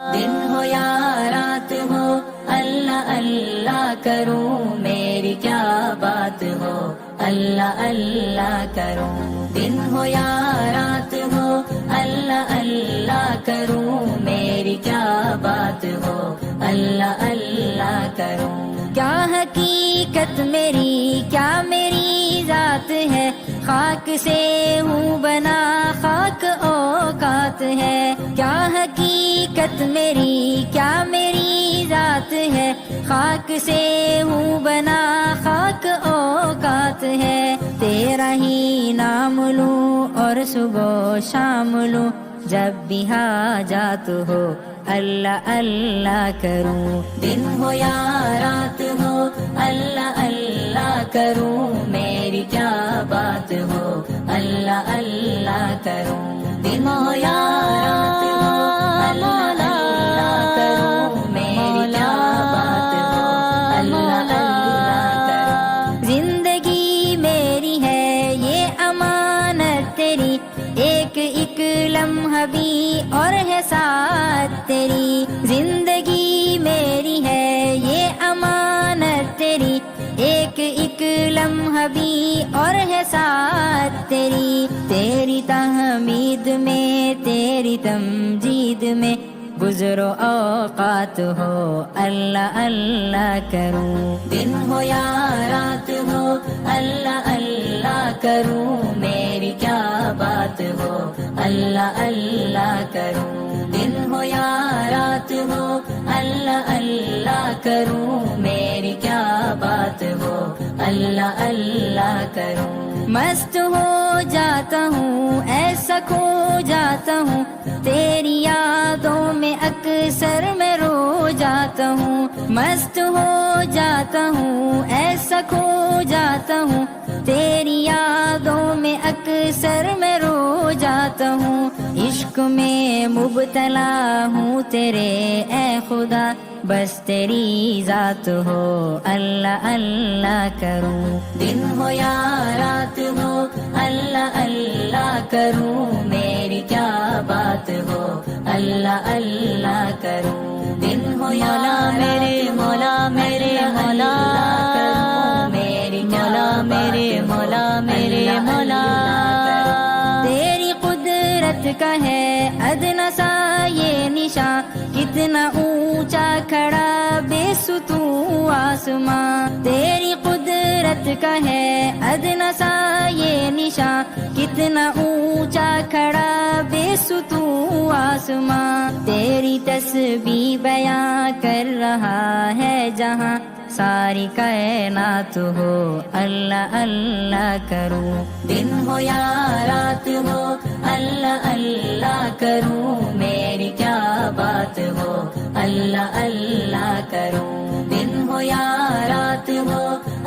دن ہو یا رات ہو اللہ اللہ کروں، میری کیا بات ہو اللہ اللہ کروں۔ دن ہو یا رات ہو اللہ اللہ کروں، میری کیا بات ہو اللہ اللہ کروں۔ کیا حقیقت میری، کیا میری ذات ہے، خاک سے ہوں بنا خاک اوقات ہے۔ کیا حقیقت میری، کیا میری ذات ہے، خاک سے ہوں بنا خاک اوقات ہے۔ تیرا ہی نام لوں اور صبح شام لوں، جب بھی حاجات ہو اللہ اللہ کروں۔ دن ہو یا رات ہو اللہ اللہ کروں، میری کیا بات ہو اللہ اللہ کروں۔ دن ہو یا رات ہو اللہ اللہ کروں، میری کیا بات ہو اللہ اللہ کروں۔ زندگی میری ہے یہ امانت تیری، ایک ایک لمحہ بھی اور ہے ساتھ تیری۔ زندگی میری ہے یہ امانت تیری، ایک ایک لمحہ بھی اور ہے ساتھ تیری۔ تیری تحمید میں تیری تمجید میں گزرو اوقات ہو اللہ اللہ کروں۔ دن ہو یا رات ہو اللہ اللہ کروں، میری کیا بات ہو اللہ اللہ کروں۔ دن ہو یا رات ہو اللہ اللہ کروں، میری کیا بات ہو اللہ اللہ کروں۔ مست ہو جاتا ہوں ایسا کھو جاتا ہوں، تیری یادوں میں اکثر میں رو جاتا ہوں۔ مست ہو جاتا ہوں ایسا کھو جاتا ہوں، تیری یادوں میں اکثر میں رو جاتا ہوں۔ عشق میں مبتلا ہوں تیرے اے خدا، بس تیری ذات ہو اللہ اللہ کروں۔ دن ہو یا رات ہو اللہ اللہ کروں، میری کیا بات ہو اللہ اللہ کروں۔ دن ہو یا میرے مولا میرے مولا میری مولا میرے مولا میرے مولا، تیری قدرت کا ہے ادنا سا یہ نشان، کتنا اونچا کھڑا بے ستون آسمان۔ تیری قدرت کا ہے ادنا سا یہ نشان، کتنا اونچا کھڑا بے ستون آسمان۔ تیری تسبیح بیان کر رہا ہے جہاں، ساری کائنات ہو اللہ اللہ کروں۔ دن ہو یا رات ہو اللہ اللہ کروں، میری کیا بات ہو اللہ اللہ کروں۔ دن ہو یا رات ہو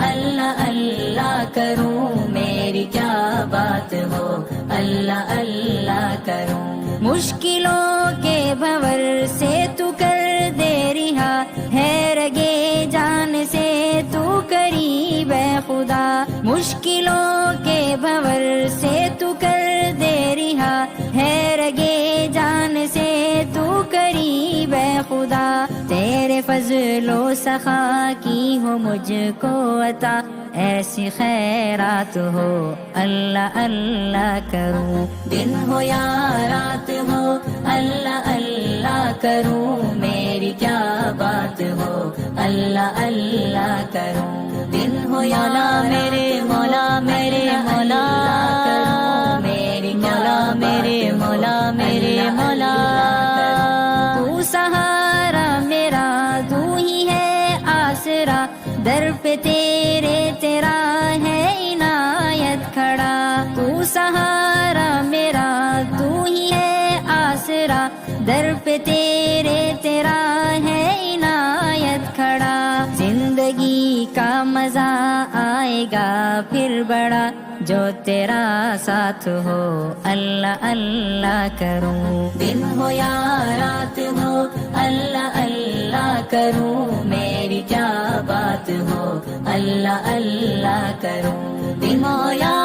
اللہ اللہ کروں، میری کیا بات ہو اللہ اللہ کروں۔ مشکلوں کے بھور سے تو کر دے رہا، ہے رگے جان سے تو قریب ہے خدا۔ مشکلوں کے بھور سے تو کر دے رہا، ہے رگے جان سے تو قریب ہے خدا۔ تیرے فضل و سخا کی ہو مجھ کو عطا، ایسی خیرات ہو اللہ اللہ کروں۔ دن ہو یا رات ہو اللہ اللہ کروں، میری کیا بات ہو اللہ اللہ کروں۔ دن ہو یا میرے مولا میرے مولا میری مولا میرے مولا میرے مولا، تو سہارا میرا تو ہی ہے آسرا، در پہ تیرے تیرا ہے عنایت کھڑا۔ تو سہارا میرا تو ہی ہے آسرا، در پہ تیرے تیرا ہے عنایت کھڑا۔ زندگی کا مزہ آئے گا پھر بڑا، جو تیرا ساتھ ہو اللہ اللہ کروں۔ دن ہو یا رات ہو اللہ اللہ کروں، میری کیا بات ہو اللہ اللہ کروں۔ دن ہو یا